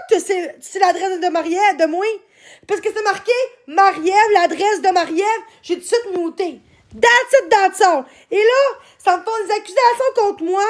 que c'est l'adresse de Marie-Ève, de moi? Parce que c'est marqué Marie-Ève, l'adresse de Marie-Ève. J'ai tout de suite muté. That's all. Et là, ça me fait des accusations contre moi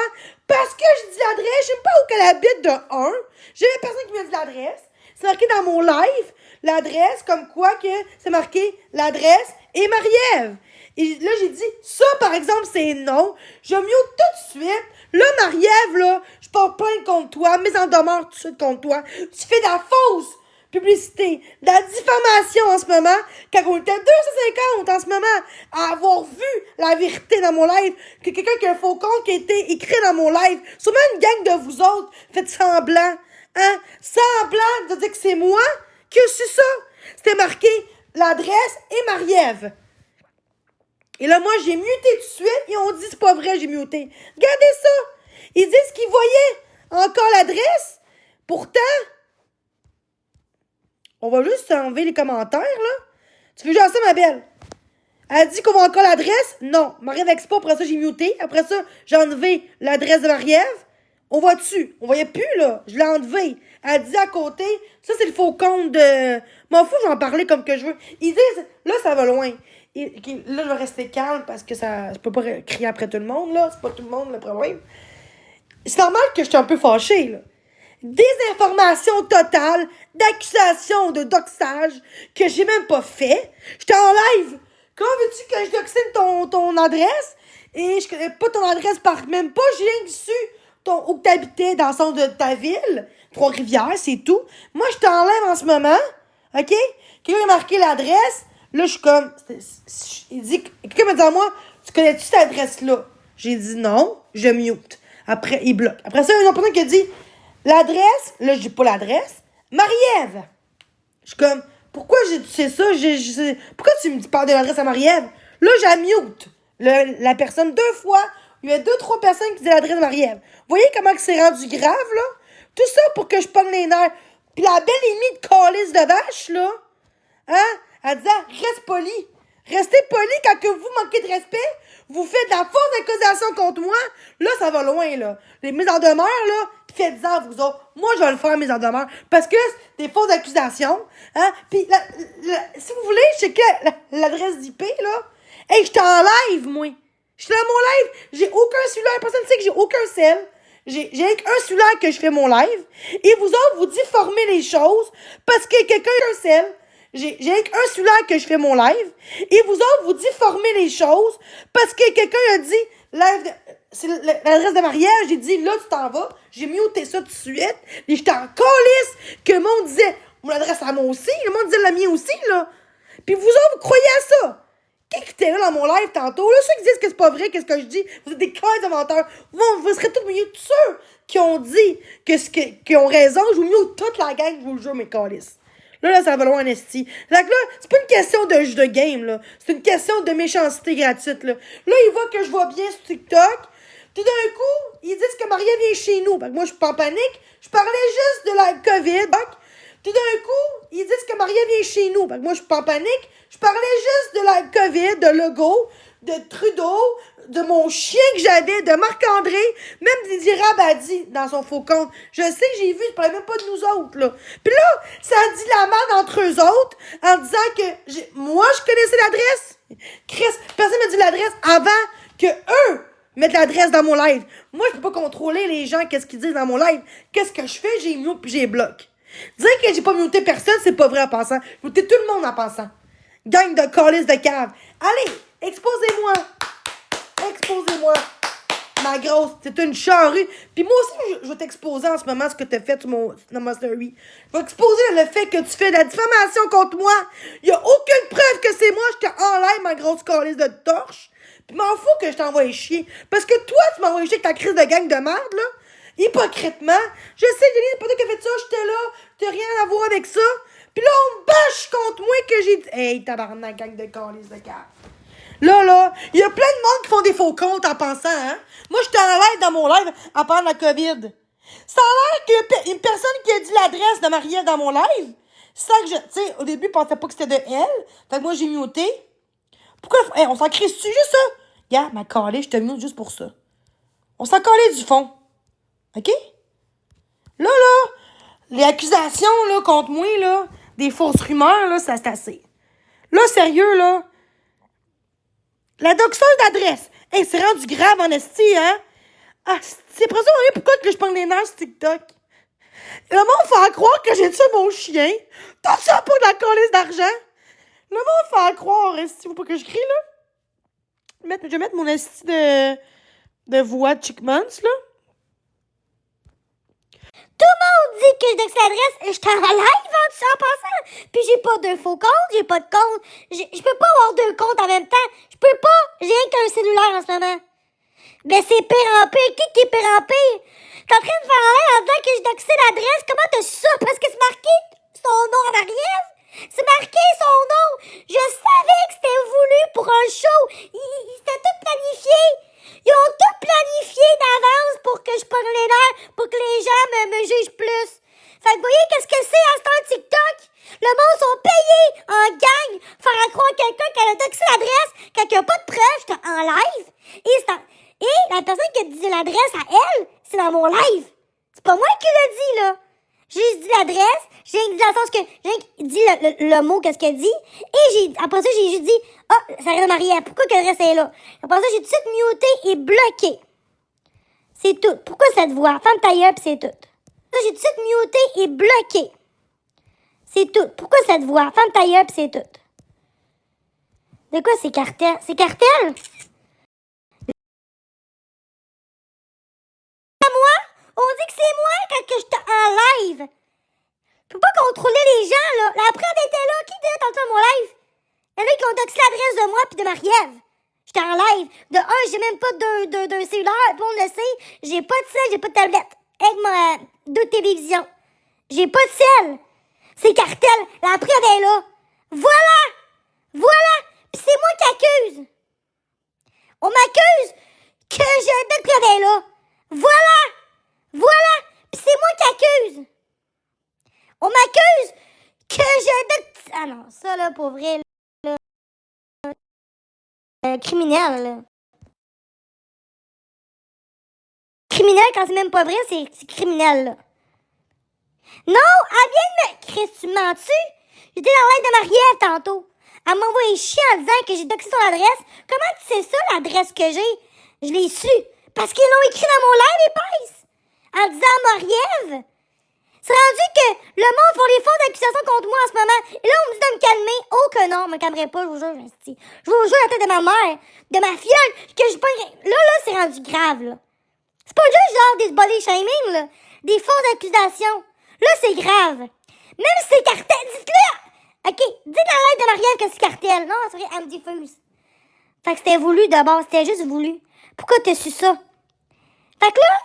parce que je dis l'adresse. Je sais pas où qu'elle habite de 1. J'ai personne qui me dit l'adresse. C'est marqué dans mon live, l'adresse, comme quoi que c'est marqué l'adresse et Marie-Ève. Et là, j'ai dit, ça, par exemple, c'est non. Je mute tout de suite. Là, Marie-Ève, là, je porte plainte contre toi, mise en demeure tout de suite contre toi. Tu fais de la fausse publicité, de la diffamation en ce moment, quand on était 250 en ce moment, à avoir vu la vérité dans mon live, que quelqu'un qui a un faux compte qui a été écrit dans mon live, sûrement une gang de vous autres, faites semblant, hein, semblant de dire que c'est moi qui ai su ça. C'était marqué l'adresse et Marie-Ève. Et là, moi, j'ai muté tout de suite, et on dit c'est pas vrai, j'ai muté. Regardez ça! Ils disent qu'ils voyaient encore l'adresse. Pourtant, on va juste enlever les commentaires, là. Tu veux jouer ça, ma belle? Elle dit qu'on voit encore l'adresse. Non. Marie-Ève Expo, après ça, j'ai muté. Après ça, j'ai enlevé l'adresse de Marie-Ève. On voit dessus. On voyait plus, là. Je l'ai enlevé. Elle dit à côté, ça, c'est le faux compte de... M'en fous, j'en parlais comme que je veux. Ils disent, là, ça va loin. Et, là, je vais rester calme parce que ça... Je peux pas crier après tout le monde, là. C'est pas tout le monde, le problème. C'est normal que je suis un peu fâchée, là. Désinformation totale, d'accusation de doxage que j'ai même pas fait. J'étais en live. Comment veux-tu que je doxine ton adresse? Et je connais pas ton adresse même pas. J'ai rien su où t'habitais dans le centre de ta ville. Trois-Rivières, c'est tout. Moi, je en live en ce moment. OK? Quelqu'un a marqué l'adresse. Là, je suis comme... Il dit... Quelqu'un me dit à moi, tu connais-tu cette adresse-là? J'ai dit non. Je mute. Après, il bloque. Après ça, il y a une autre personne qui a dit... L'adresse, là, je dis pas l'adresse. Marie-Ève. Je suis comme, pourquoi tu sais ça? Pourquoi tu me parles de l'adresse à Marie-Ève? Là, j'amute la personne 2 fois. Il y a 2-3 personnes qui disent l'adresse de Marie-Ève. Vous voyez comment que c'est rendu grave, là? Tout ça pour que je pogne les nerfs. Puis la belle émie de calice de vache, là, hein? Elle disait, reste poli. Restez poli quand que vous manquez de respect. Vous faites de la fausse accusation contre moi. Là, ça va loin, là. Les mises en demeure, là, faites-en, vous autres. Moi, je vais le faire, mise en demeure. Parce que c'est des fausses accusations. Hein? Puis, si vous voulez, je sais que l'adresse d'IP, là. Hey, j'étais en live, moi. J'étais dans mon live. J'ai aucun cellulaire. Personne ne sait que j'ai aucun cell. J'ai un cellulaire que je fais mon live. Et vous autres, vous difformez les choses parce que quelqu'un a un cell. J'ai un cellulaire que je fais mon live. Et vous autres, vous difformez les choses parce que quelqu'un a dit live c'est l'adresse de Marie-Ève. J'ai dit là, tu t'en vas. J'ai muté ça tout de suite. Et j'étais en calice que le monde disait mon adresse à moi aussi. Le monde disait la mienne aussi, là. Puis vous autres, vous croyez à ça? Qui était là dans mon live tantôt? Là, ceux qui disent que c'est pas vrai, qu'est-ce que je dis? Vous êtes des cœurs de menteurs. Vous serez tous mieux de ceux qui ont dit qui ont raison. Je vous mute toute la gang, je vous le jure, mes calices. Là, ça va loin en esti. Fait que là, c'est pas une question de jeu de game, là. C'est une question de méchanceté gratuite, là. Là, il voit que je vois bien sur TikTok. Tout d'un coup, ils disent que Marie-Ève vient chez nous. Fait que moi, je suis pas en panique. Je parlais juste de la COVID. Tout d'un coup, ils disent que Marie-Ève vient chez nous. Fait que moi, je suis pas en panique. Je parlais juste de la COVID, de Legault, de Trudeau, de mon chien que j'avais, de Marc-André, même Didier Rabadi dans son faux compte. Je sais que j'ai vu, je parlais même pas de nous autres, là. Puis là, ça a dit la merde entre eux autres en disant que moi, je connaissais l'adresse. Chris, personne m'a dit l'adresse avant que eux mettent l'adresse dans mon live. Moi, je peux pas contrôler les gens, qu'est-ce qu'ils disent dans mon live. Qu'est-ce que je fais? J'ai mute puis j'ai bloqué. Dire que j'ai pas muté personne, c'est pas vrai en passant. J'ai muté tout le monde en passant. Gang de calices de cave. Allez, exposez-moi. Exposez-moi. Ma grosse, c'est une charrue. Puis moi aussi, je vais t'exposer en ce moment ce que t'as fait sur ma story. Je vais exposer le fait que tu fais de la diffamation contre moi. Il y a aucune preuve que c'est moi. J'étais en live, ma grosse calice de torche. Puis m'en fous que je t'envoie chier. Parce que toi, tu m'envoies chier avec ta crise de gang de merde, là. Hypocritement. Je sais, Jenny, c'est pas toi qui as fait ça. J'étais là. T'as rien à voir avec ça. Puis là, on me bâche contre moi que j'ai dit... Hey, tabarnak, gang de calice de cave. Là, il y a plein de monde qui font des faux comptes en pensant, hein. Moi, j'étais en live dans mon live en parlant de la COVID. Ça a l'air qu'il y a une personne qui a dit l'adresse de Marie-Ève dans mon live. C'est ça que tu sais, au début, je pensais pas que c'était de elle. Fait que moi, j'ai muté. Pourquoi, on s'en crie dessus juste ça? Regarde, ma calée, je te mute juste pour ça. On s'en calait du fond. OK? Là, Les accusations, là, contre moi, là, des fausses rumeurs, là, ça c'est assez. Là, sérieux, là. La doxeuse d'adresse. Hey, c'est rendu grave en esti, hein? Ah, c'est pour ça, pourquoi que je prends les nerfs sur TikTok? Le monde fait croire que j'ai tué mon chien. Tout ça pour de la colisse d'argent. Le monde fait croire, esti, faut pas que je crie, là. Je vais mettre mon esti de voix de Chickmans, là. Tout le monde dit que je doxe l'adresse et je suis en live en passant. Puis j'ai pas de faux comptes, j'ai pas de compte. Je peux pas avoir deux comptes en même temps. Je peux pas. J'ai rien qu'un cellulaire en ce moment. Ben c'est pire en pire. Qui est pire en pire? T'es en train de faire en l'air en disant que je doxais l'adresse. Comment t'as su ça? Parce que c'est marqué son nom en arrière. C'est marqué son nom. Je savais que c'était voulu pour un show. C'était tout planifié. Ils ont tout planifié d'avance pour que je prenne les nerfs, pour que les gens me jugent plus. Fait que vous voyez qu'est-ce que c'est à ce temps TikTok? Le monde sont payés en gang faire croire quelqu'un qu'elle a doxé l'adresse quand il n'y a pas de preuve, j'étais en live. Et la personne qui a dit l'adresse à elle, c'est dans mon live. C'est pas moi qui l'ai dit, là. J'ai juste dit l'adresse, j'ai dit dans le sens que j'ai dit le mot qu'est-ce qu'elle dit, et après ça, j'ai juste dit « Ah, ça reste Marie-Ève, pourquoi que l'adresse est là? » Après ça, j'ai tout de suite muté et bloqué. C'est tout. Pourquoi cette voix? Ferme ta gueule, pis c'est tout. Ça, j'ai tout de suite muté et bloqué. C'est tout. Pourquoi cette voix? Ferme ta gueule, pis c'est tout. De quoi c'est cartel? C'est cartel? On dit que c'est moi quand que j'étais en live. Je peux pas contrôler les gens, là. La preuve était là. Qui était là tantôt mon live? Il y en a qui ont doxé l'adresse de moi puis de Marie-Ève. J'étais en live. De un, j'ai même pas d'un cellulaire. Tout le monde le sait. J'ai pas de sel, j'ai pas de tablette. Avec deux télévisions. J'ai pas de sel. C'est cartel. La preuve est là. Voilà. Voilà. Puis c'est moi qui accuse. On m'accuse que je doxe est là. Voilà. Voilà! Pis c'est moi qui accuse! On m'accuse que je... Ah non, ça là, pour vrai, là... criminel, là. Criminel, quand c'est même pas vrai, c'est criminel, là. Non! Elle vient de me... Chris, tu me mens-tu? J'étais dans l'aide de Marie-Ève tantôt. Elle m'a envoyé chier en disant que j'ai doxé son adresse. Comment tu sais ça, l'adresse que j'ai? Je l'ai su. Parce qu'ils l'ont écrit dans mon live, épaisse! En disant Marie-Ève. C'est rendu que le monde font les fausses accusations contre moi en ce moment. Et là, on me dit de me calmer. Oh que non, je me calmerai pas, je vous jure. Je vous jure la tête de ma mère, de ma filleule, que je pas... Là, c'est rendu grave, là. C'est pas juste genre des body shaming, là. Des fausses accusations. Là, c'est grave. Même si c'est cartel, dites-le! OK, dites dans l'aide de Marie-Ève que c'est cartel. Non, c'est vrai, elle me diffuse. Fait que c'était voulu d'abord, c'était juste voulu. Pourquoi t'as su ça? Fait que là,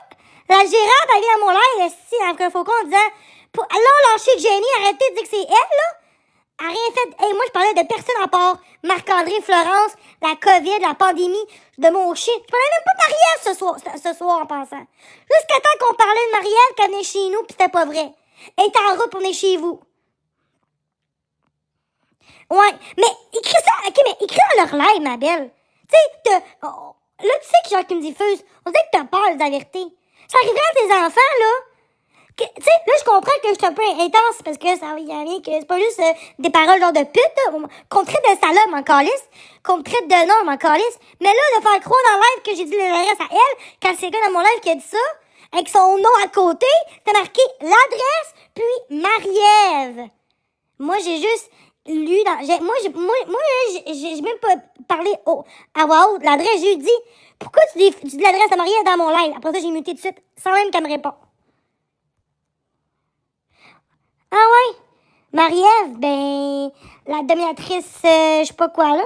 la gérante, elle vient à mon live, ici, avec un faucon, en disant, là, lâcher Jenny, arrêtez de dire que c'est elle, là. Elle a rien fait. Hey, moi, je parlais de personne à part Marc-André, Florence, la COVID, la pandémie, de mon shit. Je parlais même pas de Marie-Ève ce soir en passant. Jusqu'à temps qu'on parlait de Marie-Ève qu'elle venait chez nous, pis c'était pas vrai. Elle était en route pour venir chez vous. Ouais, mais écris ça, OK, mais écris dans leur live, ma belle. Tu sais, là, tu sais que genre qui me diffuse, on dirait que t'as peur de la vérité. Ça arriverait à tes enfants, là. Tu sais, là, je comprends que je suis un peu intense parce que ça y a rien que c'est pas juste des paroles genre de pute, là. Qu'on me traite de salope en calice, qu'on me traite de norme en calice. Mais là, de faire croire dans le live que j'ai dit l'adresse à elle, quand c'est quelqu'un dans mon live qui a dit ça, avec son nom à côté, c'est marqué l'adresse, puis Marie-Ève. Moi, j'ai juste lu dans. J'ai même pas parlé à voix haute. L'adresse, j'ai dit. Pourquoi tu dis l'adresse à Marie-Ève dans mon live? Après ça, j'ai muté tout de suite, sans même qu'elle me réponde. Ah ouais? Marie-Ève, ben, la dominatrice, je sais pas quoi, là.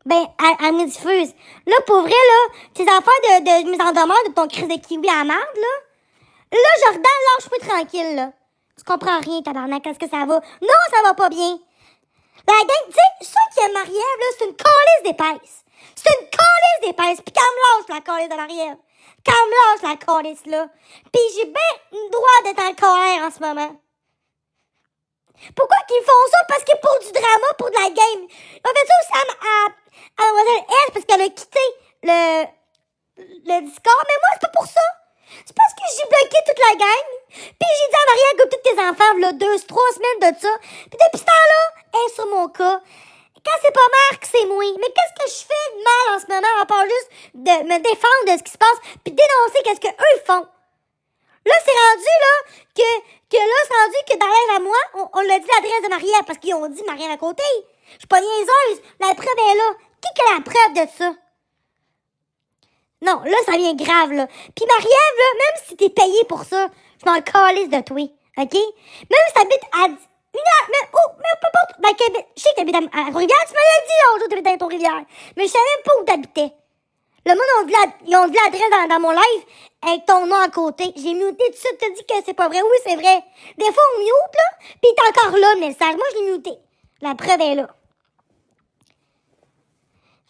Ben, elle me diffuse. Là, pour vrai, là, tes affaires de mise en demeure de ton crise de kiwi à la merde, là, Jordan, lâche-moi tranquille, là. Tu comprends rien, tabarnak, est-ce que ça va? Non, ça va pas bien. La gang, tu sais, ça qui est Marie-Ève, là, c'est une calisse d'épaisse. C'est une calisse d'épaisse. Puis qu'elle me lâche, la calisse de Marie-Ève. Qu'elle me lâche, la calisse, là. Puis j'ai bien le droit d'être en colère en ce moment. Pourquoi qu'ils font ça? Parce que pour du drama, pour de la game. Ils ont fait ça aussi à Mademoiselle S parce qu'elle a quitté le Discord. Mais moi, c'est pas pour ça. C'est parce que j'ai bloqué la gang. Puis j'ai dit à Marie, écoute tous tes enfants, là, 2-3 semaines de ça. Puis depuis ce temps-là, elle est sur mon cas. Quand c'est pas Marc, c'est moi. Mais qu'est-ce que je fais de mal en ce moment, à part juste de me défendre de ce qui se passe, puis dénoncer qu'est-ce qu'eux font? Là, c'est rendu, là, c'est rendu que dans l'air à moi, on l'a dit l'adresse de Marie-Ève, parce qu'ils ont dit Marie-Ève à côté. Je suis pas niaiseuse. La preuve est là. Qui a la preuve de ça? Non, là, ça devient grave, là. Puis Marie-Ève, là, même si t'es payé pour ça, je m'en calisse de toi, OK? Même si t'habites à une heure, mais peu importe, dans Québec. Je sais que t'habites à Trois-Rivières, tu me l'as dit l'autre jour, t'habitais à Trois-Rivières. Mais je savais même pas où t'habitais. Le monde, ils ont vu l'adresse dans mon live avec ton nom à côté. J'ai muté tout de suite, t'as dit que c'est pas vrai. Oui, c'est vrai. Des fois, on mute, là, pis il est encore là, le message. Moi, je l'ai muté. La preuve est là.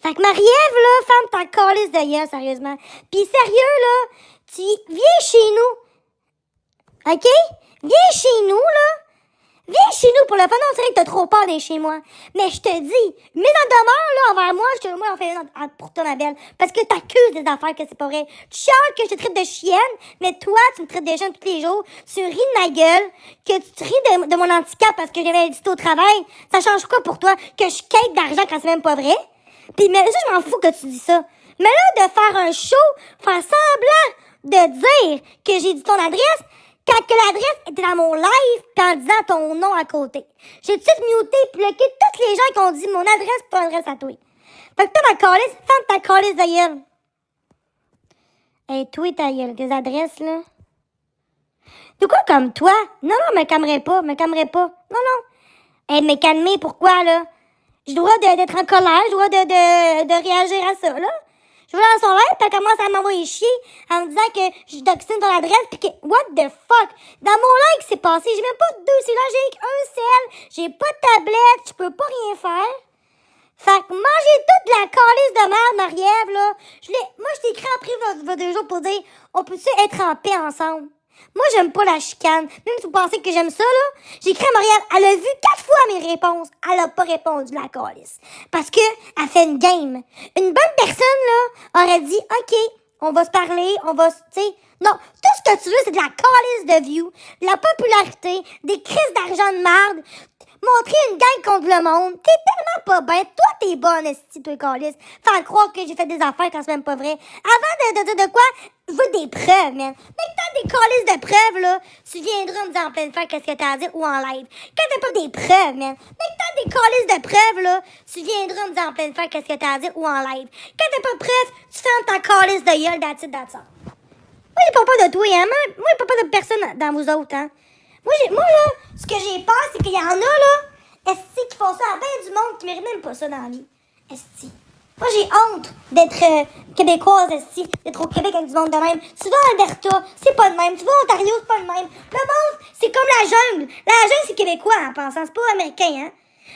Fait que Marie-Ève, là, femme, t'en calisse de gueule, sérieusement. Pis sérieux, là, tu viens chez nous. OK? Viens chez nous, là. Viens chez nous pour le fun. On dirait que t'as trop peur d'être chez moi. Mais je te dis, mets en demeure, là, envers moi, moi, j'en fais une pour toi, ma belle. Parce que t'accuses des affaires que c'est pas vrai. Tu chiales que je te traite de chienne, mais toi, tu me traites de chienne tous les jours. Tu ris de ma gueule, que tu te ris de mon handicap parce que j'avais dit au travail. Ça change quoi pour toi? Que je quête d'argent quand c'est même pas vrai? Pis, mais ça, je m'en fous que tu dis ça. Mais là, de faire un show, faire semblant de dire que j'ai dit ton adresse, quand que l'adresse était dans mon live, pis en disant ton nom à côté. J'ai tout de suite muté et bloqué tous les gens qui ont dit mon adresse pis ton adresse à toi. Fait que toi, ma calisse, ferme ta calisse de gueule. Hey, toi, ta gueule, tes adresses, là. De quoi comme toi? Non, me calmerai pas. Non. Hey, me calmer, pourquoi, là? J'ai le droit d'être en colère, j'ai le droit de réagir à ça, là. Je vais dans son live, puis elle commence à m'envoyer chier en me disant que je toxine ton adresse, puis que, what the fuck? Dans mon live, qui s'est passé, j'ai même pas de 2 cellulaires, j'ai qu'un cell, j'ai pas de tablette, je peux pas rien faire. Fait que mangez toute la calice de merde, Marie-Ève, là. Moi, je t'ai écrit en privé il y a 2 jours pour dire, on peut-tu être en paix ensemble? Moi, j'aime pas la chicane. Même si vous pensez que j'aime ça, là, j'ai écrit à Marie-Ève, elle a vu 4 fois mes réponses. Elle a pas répondu, la calice. Parce que, elle fait une game. Une bonne personne, là, aurait dit, OK, on va se parler, on va, tu sais. Non, tout ce que tu veux, c'est de la calice de view, de la popularité, des crises d'argent de merde, montrer une gang contre le monde. T'es tellement pas bien. Toi, t'es bonne, esti, toi, calice. Faire croire que j'ai fait des affaires quand c'est même pas vrai. Avant de dire de quoi, je veux des preuves, man. Mais que t'as des calices de preuves, là, tu viendras me dire en pleine face qu'est-ce que t'as à dire ou en live. Quand t'as pas des preuves, man. Mais que t'as des calices de preuves, là, tu viendras me dire en pleine face qu'est-ce que t'as à dire ou en live. Quand t'as pas de preuves, tu fermes ta calice de gueule, that's it. Moi, j'ai pas peur de toi, hein. Moi, j'ai pas peur de personne dans vous autres, hein. Moi, là, ce que j'ai peur, c'est qu'il y en a, là, esti, qui font ça à bien du monde qui mérite même pas ça dans la vie. Esti. Moi, j'ai honte d'être québécoise, esti, d'être au Québec avec du monde de même. Tu vas à Alberta, c'est pas le même. Tu vas à Ontario, c'est pas le même. Le monde, c'est comme la jungle. La jungle, c'est québécois, en pensant. C'est pas américain, hein.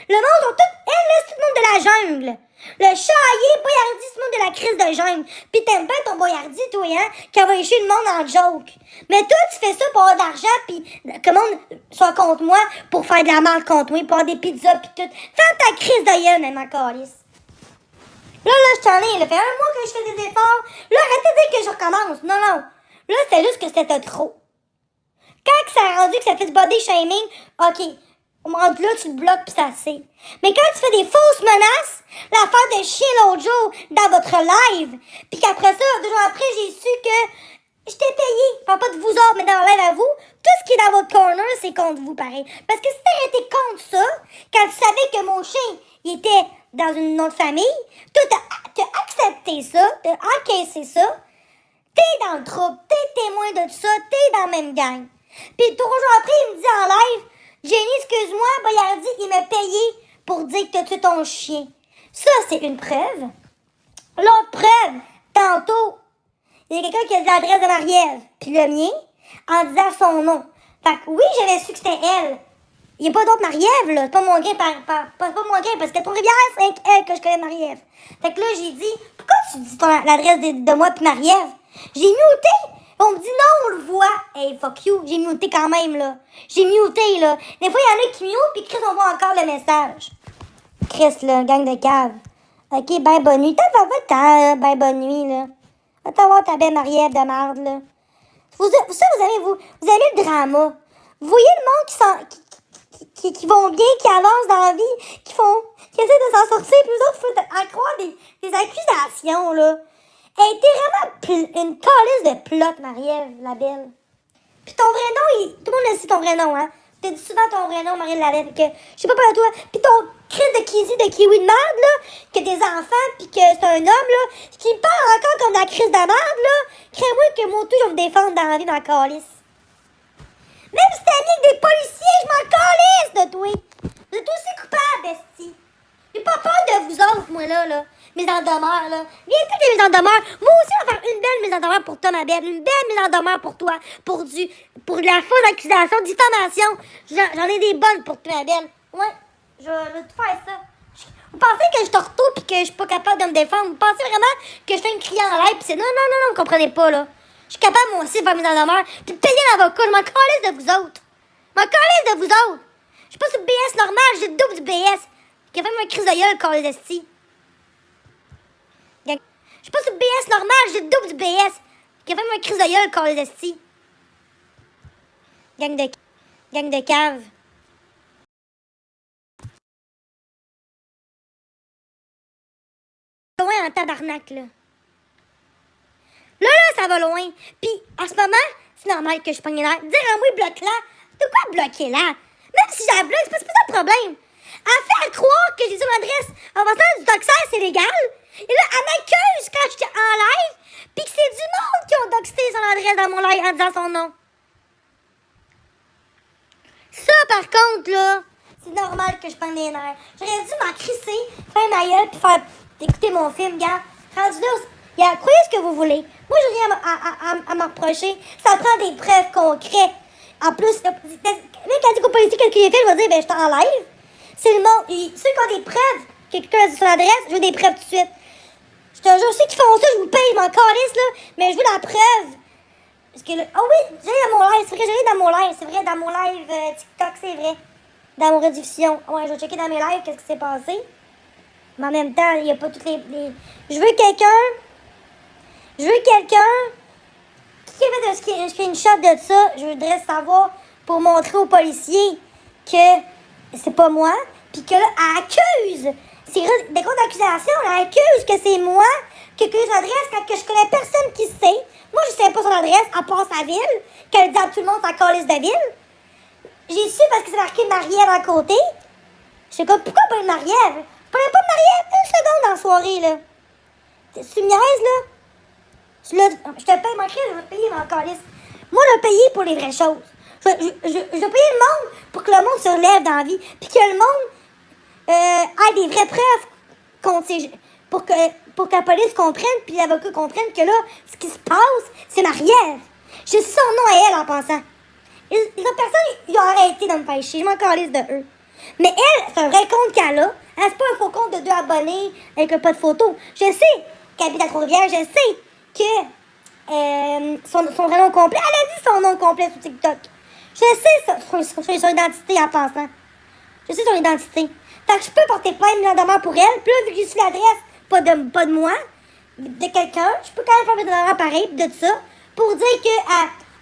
Le monde, sont tous, c'est tout le monde de la jungle. Le chahier, Boyardi, c'est le monde de la crise de jungle. Pis t'aimes bien ton Boyardi, toi, hein, qui envoie chier le monde en joke. Mais toi, tu fais ça pour avoir de l'argent, pis que le monde soit contre moi, pour faire de la merde contre moi, pour avoir des pizzas, pis tout. Ferme ta crise de gueule, ma calice. Là, je t'en ai, là, fait 1 mois que je fais des efforts. Là, arrêtez de dire que je recommence. Non. Là, c'était juste que c'était trop. Quand ça a rendu que ça fait du body shaming, OK. Au moment là, tu le bloques pis ça c'est. Mais quand tu fais des fausses menaces, l'affaire de chier l'autre jour dans votre live, pis qu'après ça, 2 jours après, j'ai su que j'étais payé. Je parle pas de vous autres, mais dans le live à vous, tout ce qui est dans votre corner, c'est contre vous, pareil. Parce que si t'aurais été contre ça, quand tu savais que mon chien, il était dans une autre famille, toi, t'as accepté ça, t'as encaissé ça, t'es dans le trouble, t'es témoin de tout ça, t'es dans la même gang. Pis 3 jours après, il me dit en live, Jenny, excuse-moi, Boyardi, il m'a payé pour dire que t'as tué ton chien. Ça, c'est une preuve. L'autre preuve, tantôt, il y a quelqu'un qui a dit l'adresse de Marie-Ève, puis le mien, en disant son nom. Fait que oui, j'avais su que c'était elle. Il n'y a pas d'autre Marie-Ève, là. C'est pas mon gain pas mon gain, parce que Trois-Rivières, c'est avec elle que je connais Marie-Ève. Fait que là, j'ai dit, pourquoi tu dis l'adresse de moi puis Marie-Ève? J'ai muté. On me dit non, on le voit. Hey, fuck you, j'ai muté quand même, là. J'ai muté, là. Des fois, il y en a qui mutent, puis Chris, on voit encore le message. Chris, là, gang de cave. OK, ben bonne nuit. Va-t'en, ben bonne nuit, là. Va-t'en voir ta belle Marie-Ève de merde, là. Vous aimez le drama. Vous voyez le monde qui vont bien, qui avancent dans la vie, qui essaient de s'en sortir, puis eux autres font à croire des accusations, là. Elle était vraiment une calice de plot, Marie-Ève, la belle. Puis ton vrai nom, tout le monde le sait ton vrai nom, hein. T'as dit souvent ton vrai nom, Marie-Ève la belle, que je sais pas pour toi. Puis ton crise de kiwi de merde, là, que des enfants, puis que c'est un homme, là, qui me parle encore comme de la crise de merde, là. Crée-moi que moi, tout, je vais me défendre dans la vie, ma calice. Même si t'es ami avec des policiers, je m'en calisse de toi. Vous êtes aussi coupable, bestie. J'ai pas peur de vous autres, moi, là. Mise en demeure, là. Viens plus de mise en demeure. Moi aussi, on va faire une belle mise en demeure pour toi, ma belle. Une belle mise en demeure pour toi. Pour de la fausse accusation, diffamation. J'en ai des bonnes pour toi, ma belle. Ouais, je vais tout faire ça. Vous pensez que je torto pis que je suis pas capable de me défendre? Vous pensez vraiment que je fais une criée en l'air pis c'est non, vous comprenez pas, là. Je suis capable, moi aussi, de faire mise en demeure pis de payer l'avocat. Je m'en calisse de vous autres. Je m'en calisse de vous autres. Je suis pas sur le BS normal, j'ai le double du BS. Qui a fait ma crise de gueule, calisse esti. Je suis pas sur le BS normal, j'ai le double du BS. Qui a fait ma crise de gueule, calisse esti. Gang de cave. Loin en tabarnak, là. Là, ça va loin. Puis, en ce moment, c'est normal que je pogne l'air. Dire à moi, bloque là. De quoi bloquer là? Même si j'ai la bloque, c'est pas ça le problème. Elle fait à croire que j'ai son adresse en passant du doxer, c'est légal. Et là, elle m'accuse quand j'étais en live. Puis que c'est du monde qui ont doxé son adresse dans mon live en disant son nom. Ça, par contre, là, c'est normal que je pogne les nerfs. J'aurais dû m'en crisser, faire ma gueule, puis faire écouter mon film, gars. Rendu là, croyez ce que vous voulez. Moi, j'ai rien à me reprocher. Ça prend des preuves concrètes. En plus, même quand dit qu'au policier qu'est-ce qu'il a fait, je vais dire, ben, je t'en live. C'est le monde. Ceux qui ont des preuves, que quelqu'un a dit son adresse, je veux des preuves tout de suite. Je te jure, ceux qui font ça, je vous paye, je m'en calisse, là. Mais je veux la preuve. Parce que, oh oui, j'ai dans mon live, c'est vrai, j'ai dans mon live, c'est vrai, dans mon live TikTok, c'est vrai. Dans mon rediffusion. Ouais, je vais checker dans mes lives qu'est-ce qui s'est passé. Mais en même temps, il n'y a pas toutes les... Je veux quelqu'un qui a fait un screenshot de ça. Je voudrais savoir pour montrer aux policiers que c'est pas moi. Puis que là, elle accuse. C'est des comptes d'accusation. Elle accuse que c'est moi qui ai son adresse quand que je connais personne qui sait. Moi, je ne sais pas son adresse, à part sa ville. Qu'elle dit à tout le monde sa calice de ville. J'ai su parce que c'est marqué Marie-Ève à côté. Je sais comme, pourquoi pas une Marie-Ève? Je parlais pas de Marie-Ève une seconde dans la soirée, là. Tu me niaises, là? Je te paye mon crime, je vais te payer mon calice. Moi, je vais payer pour les vraies choses. Je vais payer le monde pour que le monde se relève dans la vie. Puis que le monde ait des vraies preuves pour que la police comprenne, puis l'avocat comprenne que là, ce qui se passe, c'est Marie-Ève. J'ai son nom à elle en pensant. Les autres personnes, ils ont arrêté de me faire chier. Je m'en calisse de eux. Mais elle, c'est un vrai compte qu'elle a. Hein, c'est pas un faux compte de 2 abonnés avec pas de photo. Je sais qu'elle habite à Trois-Rivières. Je sais que son vrai nom complet. Elle a dit son nom complet sur TikTok. Je sais son identité en passant. Je sais son identité. Fait que je peux porter plainte mise en demeure pour elle. Puis là, vu que j'ai su l'adresse, pas de moi, de quelqu'un, je peux quand même faire mise en demeure pareil de ça pour dire qu'elle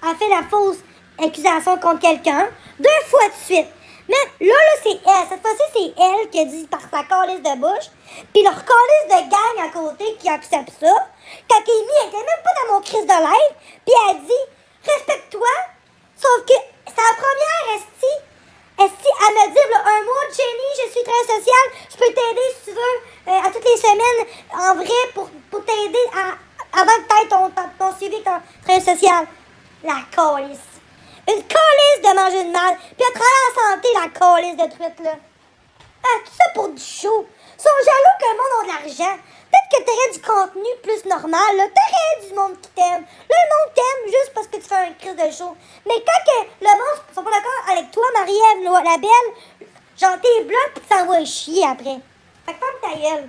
a fait la fausse accusation contre quelqu'un 2 fois de suite. Mais là, c'est elle. Cette fois-ci, c'est elle qui a dit par sa calice de bouche. Puis leur calice de gang à côté qui accepte ça. Quand Amy était même pas dans mon crise de live. Puis elle a dit, respecte-toi. Sauf que c'est la première, Esti, elle me dit, là, un mois, Jenny, je suis très sociale. Je peux t'aider si tu veux, à toutes les semaines, en vrai, pour t'aider avant que tu aies ton suivi, ton très social. La calice. Une calice de manger de mal. Puis à travers la santé, la calice de truite, là. Ah, tout ça pour du show. Ils sont jaloux que le monde a de l'argent. Peut-être que t'aurais du contenu plus normal, là. T'aurais du monde qui t'aime. Là, le monde t'aime juste parce que tu fais un crise de show. Mais quand que le monde ne sont pas d'accord avec toi, Marie-Ève, la belle, genre t'es blocs pis tu t'envoies chier après. Fait que ferme ta gueule.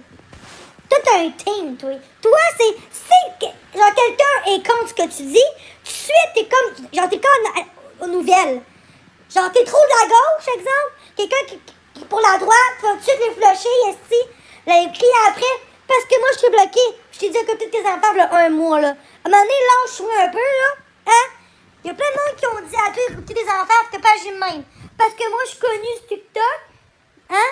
Toi, t'as un team, toi. Toi, genre quelqu'un est contre ce que tu dis, tout de suite, t'es comme aux nouvelles. Genre, t'es trop de la gauche, exemple. Quelqu'un qui pour la droite, tu vas tout de suite les flusher, ici. Là, il crie après, parce que moi, je suis bloqué. Je t'ai dit que tous tes enfants, là, un mois, là. À un moment donné, lâche-moi un peu, là. Hein? Il y a plein de monde qui ont dit à toi d'écouter des enfants, t'es pas agi de même. Parce que moi, je suis connue sur TikTok. Hein?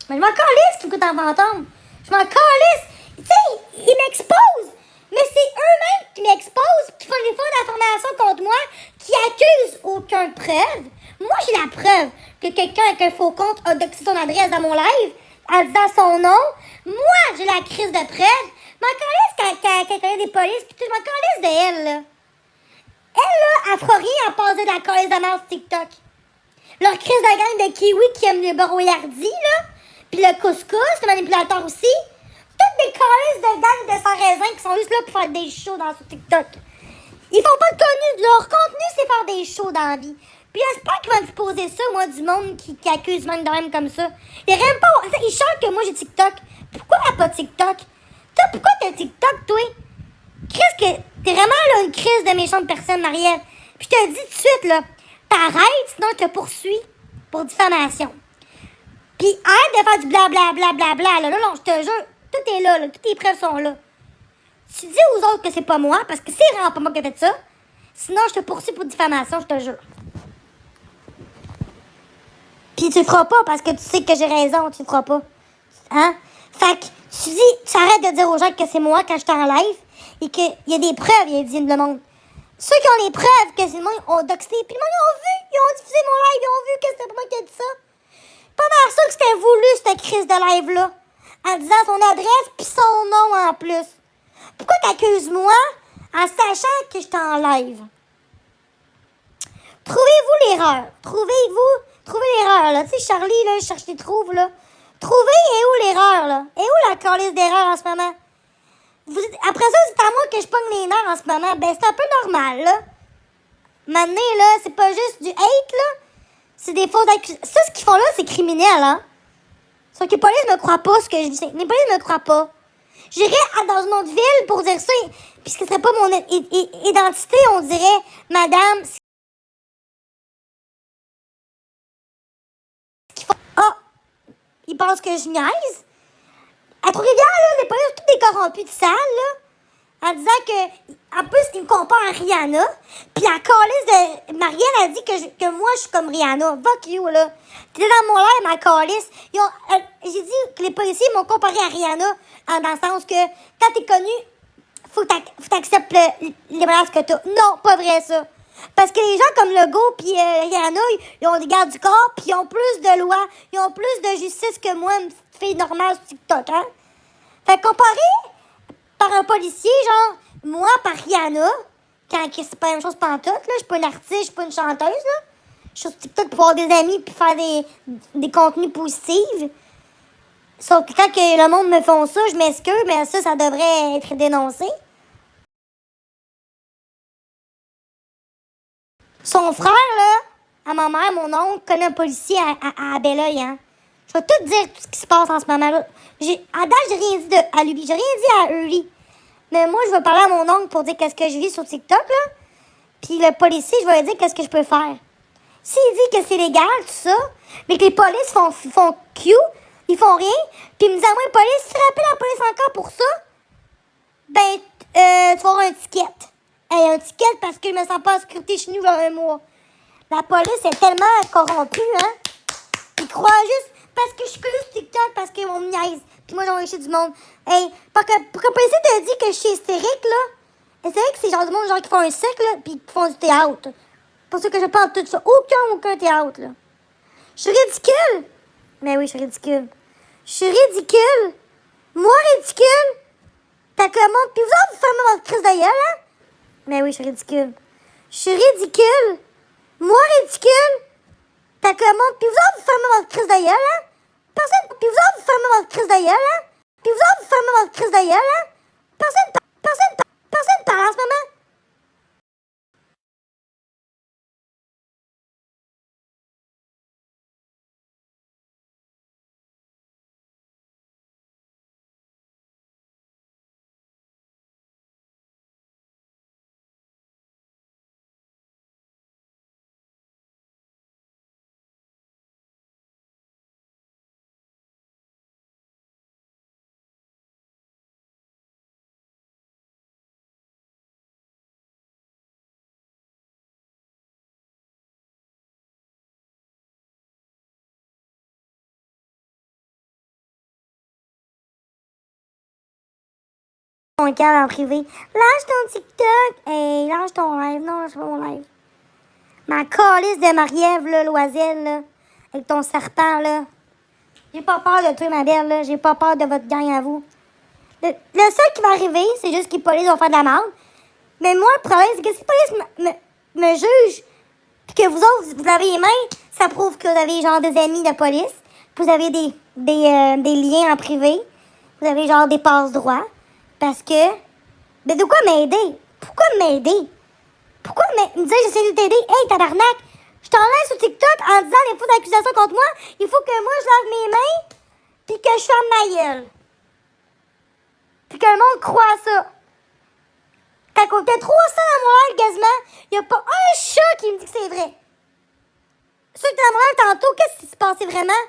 Mais je m'en calisse qui écoutent en fantôme. Je m'en calisse. Tu sais, ils m'exposent. Mais c'est eux-mêmes qui m'exposent, qui font des faux d'informations contre moi, qui accusent aucune preuve. Moi, j'ai la preuve que quelqu'un avec un faux compte a doxé son adresse dans mon live en disant son nom. Moi, j'ai la crise de preuve. Je m'en calisse quand quelqu'un des polices, puis je m'en calisse d'elle, là. Elle, là, elle fera rien à passer de la calisse de merde sur TikTok. Leur crise de gang de kiwi qui aiment les broyardis, là. Puis le couscous, le manipulateur aussi. Toutes des calices de gang de sans raisin qui sont juste là pour faire des shows dans ce TikTok. Ils font pas de contenu. Leur contenu, c'est faire des shows dans la vie. Puis j'espère qu'ils vont exposer ça, moi, du monde qui accuse même de même comme ça. Ils aiment pas. Ils chantent que moi, j'ai TikTok. Pourquoi elle a pas TikTok? Toi, pourquoi t'as TikTok, toi? Qu'est-ce que. T'es vraiment là une crise de méchante personne, Marielle. Puis je te dis tout de suite, là, t'arrêtes, sinon je te poursuis pour diffamation. Puis arrête de faire du blablabla, là. Non, je te jure, tout est là, toutes les preuves sont là. Tu dis aux autres que c'est pas moi, parce que c'est vraiment pas moi qui ai fait ça. Sinon, je te poursuis pour diffamation, je te jure. Puis tu le feras pas parce que tu sais que j'ai raison, tu le feras pas. Hein? Fait que tu arrêtes de dire aux gens que c'est moi quand je suis en live et qu'il y a des preuves, il dit le monde. Ceux qui ont les preuves que c'est le monde ont doxé, puis le monde ils ont vu, ils ont diffusé mon live, ils ont vu que c'était pas moi qui ai dit ça. Pas mal sûr que c'était voulu, cette crise de live-là. En disant son adresse puis son nom en plus. Pourquoi t'accuses-moi en sachant que je suis en live? Trouvez-vous l'erreur. Trouvez l'erreur, là. Tu sais, Charlie, là, je cherche les trouves, là. Trouvez, et où l'erreur, là? Et où la calice d'erreur en ce moment? Après ça, c'est à moi que je pogne les nerfs en ce moment. Ben, c'est un peu normal, là. Maintenant, là, c'est pas juste du hate, là. C'est des fausses accusations. Ça, ce qu'ils font là, c'est criminel, hein. Sauf que les polices me croient pas ce que je dis. Les polices me croient pas. J'irais dans une autre ville pour dire ça, puis ce serait pas mon identité, on dirait, madame. Ah, ils pensent que je niaise. À Trois-Rivières, là, les polices sont tous des corrompus de salle, là. En disant que, en plus, ils me comparent à Rihanna. Puis la calice de Marielle a dit que moi, je suis comme Rihanna. Fuck you, là. T'étais dans mon live, ma calice. J'ai dit que les policiers m'ont comparé à Rihanna, dans le sens que quand t'es connu, faut que t'acceptes les menaces que t'as. Non, pas vrai, ça. Parce que les gens comme Legault puis Rihanna, ils ont des gardes du corps, puis ils ont plus de lois, ils ont plus de justice que moi, une petite fille normale sur TikTok, hein. Fait comparé par un policier, genre, moi, par Rihanna, quand c'est pas la même chose pantoute, là, je suis pas une artiste, je suis pas une chanteuse, là. Je suis sur TikTok pour avoir des amis puis faire des contenus positifs. Sauf que quand que le monde me font ça, je m'excuse, mais ça devrait être dénoncé. Son frère, là, à ma mère, mon oncle, connaît un policier à Belleuil, hein. Je vais tout dire tout ce qui se passe en ce moment-là. À date, j'ai rien dit à lui. J'ai rien dit à Uri. Mais moi, je vais parler à mon oncle pour dire qu'est-ce que je vis sur TikTok, là. Puis le policier, je vais lui dire qu'est-ce que je peux faire. S'il dit que c'est légal, tout ça, mais que les polices font Q, ils font rien, puis ils me disent à moi, police, tu te rappelles la police encore pour ça? Ben, tu vas avoir un ticket. Un ticket parce que je me sens pas en sécurité chez nous dans un mois. La police est tellement corrompue, hein? Ils croient juste parce que je suis connue sur TikTok, parce qu'ils me niaise. Puis moi, j'ai envoyé chez du monde. Hey, pour que le policier te dit que je suis hystérique, là, hystérique, c'est genre du monde genre qui font un cycle, là, puis qui font du théâtre. Pour ça que je parle de tout ça. Aucun théâtre, là. Je suis ridicule. Mais oui, je suis ridicule. Je suis ridicule. Moi, ridicule. Fait que le monde... Puis vous autres, vous fermez votre crise de gueule, hein? Mais oui, je suis ridicule. Je suis ridicule. Moi, ridicule. Fait que le monde... Puis vous autres, vous fermez votre crise de gueule, hein? Personne... Puis vous autres, vous fermez votre crise de gueule, hein? Puis vous autres, vous fermez votre crise de gueule, hein? Personne parle en ce moment. mon câble en privé. Lâche ton TikTok. Hey, lâche ton live. Non, lâche pas mon live. Ma calice de Marie-Ève, là, Loisel, là, avec ton serpent, là. J'ai pas peur de toi, ma belle, là. J'ai pas peur de votre gang à vous. Le seul qui va arriver, c'est juste que les polices vont faire de la merde. Mais moi, le problème, c'est que si les polices me jugent, puis que vous autres, vous avez les mains, ça prouve que vous avez genre des amis de police. Vous avez des liens en privé. Vous avez genre des passe-droits. Parce que... Mais de quoi m'aider? Pourquoi m'aider? Pourquoi me dire j'essaie de t'aider? Hey, tabarnak! Je t'enlève sur TikTok en disant des fausses accusations contre moi. Il faut que moi, je lave mes mains puis que je ferme ma gueule. Puis que le monde croit à ça. Quand on fait 300 dans mon live, quasiment, il n'y a pas un chat qui me dit que c'est vrai. Ceux qui étaient dans mon live tantôt, qu'est-ce qui se passait vraiment?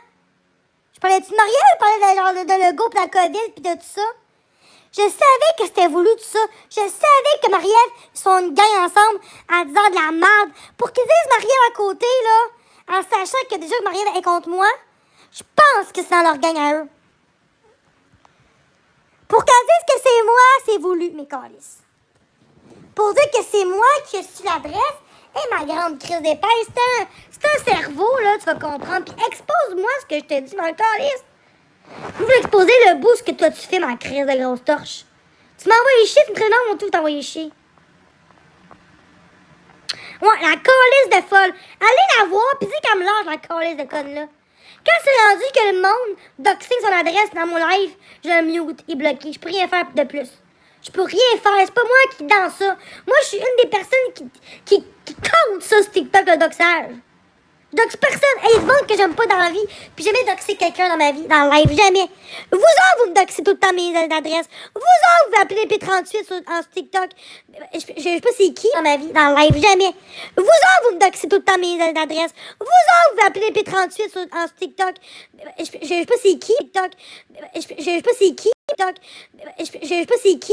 Je parlais-tu de Marielle? Je parlais genre de Legault pis de la COVID pis de tout ça. Je savais que c'était voulu tout ça. Je savais que Marielle sont une gang ensemble en disant de la merde. Pour qu'ils disent Marielle à côté, là, en sachant que déjà que Marielle est contre moi, je pense que c'est dans leur gang à eux. Pour qu'elle dise que c'est moi, c'est voulu, mes calices. Pour dire que c'est moi qui ai su l'adresse, et ma grande crise d'épaisse, c'est un cerveau, là, tu vas comprendre. Puis expose-moi ce que je te dis, mon calice. Vous voulez exposer le bout ce que toi tu fais, ma crise de grosse torche. Tu m'as envoyé chier, tu me prénoms, mon tout t'envoyer chier. Ouais, la calice de folle. Allez la voir, pis dis qu'elle me lâche, la calice de conne, là. Quand c'est rendu que le monde doxing son adresse dans mon live, je le mute et bloqué. Je peux rien faire de plus. Je peux rien faire. C'est pas moi qui danse ça. Moi, je suis une des personnes qui compte ça, ce TikTok, le doxage. Je doxe personne. Hey, c'est bon que j'aime pas dans la vie. Puis jamais doxer quelqu'un dans ma vie, dans le live. Jamais. Vous autres, vous me doxez tout le temps mes adresses. Vous autres, vous appelez P38 en TikTok. Je sais pas c'est qui dans ma vie, dans le live. Jamais. Vous autres, vous me doxez tout le temps mes adresses. Vous autres, vous appelez P38 en TikTok. Je sais pas c'est qui TikTok. Je sais pas c'est qui TikTok. Je sais pas c'est qui.